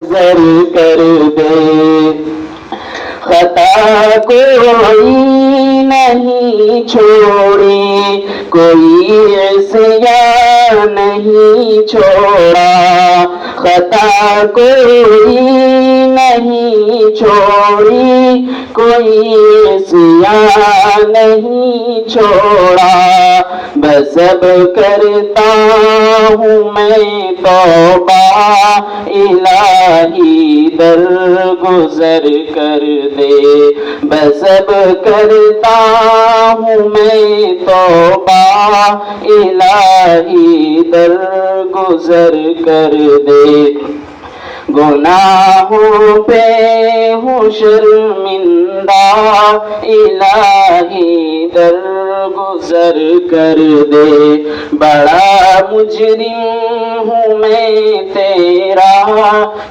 गुज़र कर दे। खता कोई नहीं छोड़ी, कोई इस्यान नहीं छोड़ा। खता कोई नहीं छोड़ी, कोई इस्यान नहीं छोड़ा। बस अब करता हूँ मैं तौबा, इलाही दर गुज़र कर दे। बस अब करता हूँ मैं तौबा, इलाही दर गुज़र कर दे। गुनाहों पे हूँ शर्मिंदा, इलाही दर गुज़र कर दे। बड़ा मुजरिम हूँ मैं तेरा,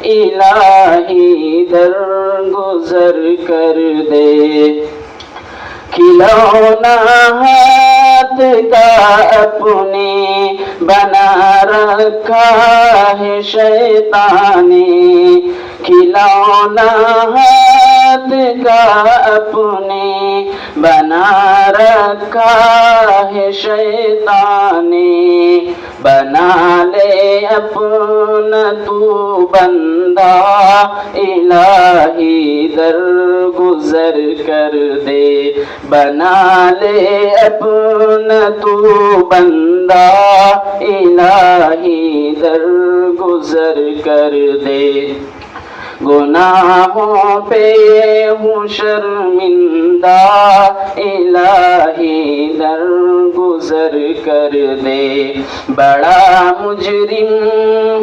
इलाही दर गुज़र कर दे। खिलौना हाथ का अपने बना रखा है शैतान ने। खिलौना हाथ का अपने बना रखा है शैतान ने। बना ले अपना तू बंदा, इलाही दर गुज़र कर दे। बना ले अपना तू बंदा, इलाही दर गुज़र कर दे। गुनाहों पे हूँ शर्मिंदा, इलाही दर गुज़र कर दे। बड़ा मुजरिम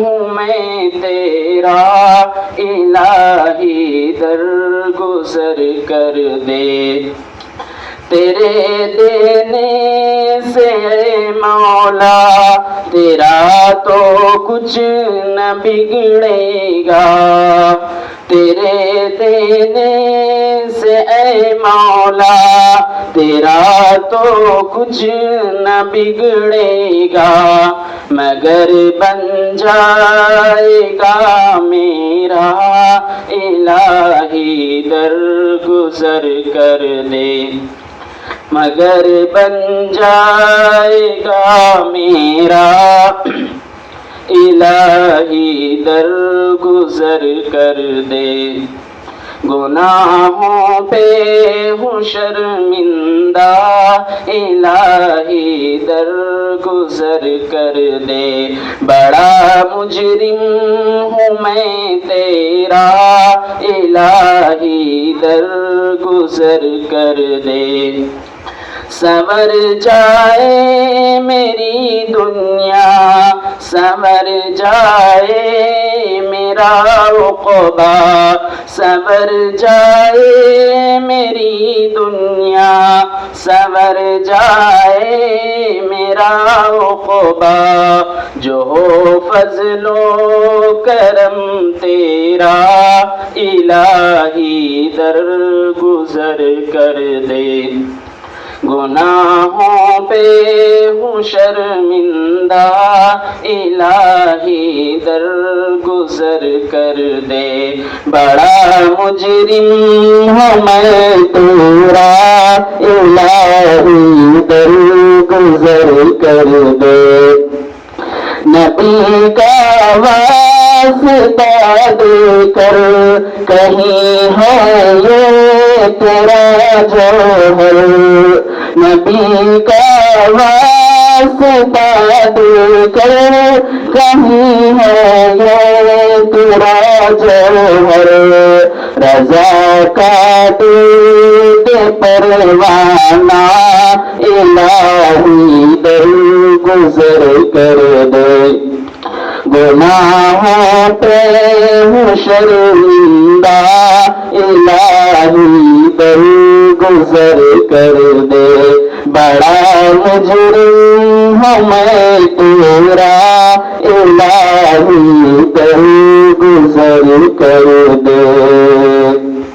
हूँ मैं तेरा, इलाही दर गुज़र कर दे। तेरे देने से मौला तेरा तो कुछ न बिगड़ेगा। तेरे देने से मौला तेरा तो कुछ न बिगड़ेगा, मगर बन जाएगा मेरा, इलाही दर गुज़र कर दे। मगर बन जाएगा मेरा, इलाही दर गुज़र कर दे। गुनाहों पे हूँ शर्मिंदा, इलाही दर गुज़र कर दे। बड़ा मुजरिम हूँ मैं तेरा, इलाही दर गुज़र कर दे। संवर जाए मेरी दुनिया, संवर जाए मेरा उक़बा। संवर जाए मेरी दुनिया, संवर जाए मेरा उक़बा। जो हो फज़लो करम तेरा, इलाही दर गुज़र कर दे। गुनाहों पे हूँ शर्मिंदा, इलाही दर गुज़र कर दे। बड़ा मुजरिम हूँ मैं तेरा, इलाही दर गुज़र कर दे। नबी का वास्ता देकर कहीं है ये तेरा जौहर। नबी का वास्ता देकर कहीं है ये तेरा जौहर। रज़ा का दे परवाना, इलाही दर गुज़र कर दे। गुनाहों पे हूँ शर्मिंदा, इलाही दर गुज़र कर दे। बड़ा मुजरिम हूँ मैं तेरा, इलाही दर गुज़र कर दे।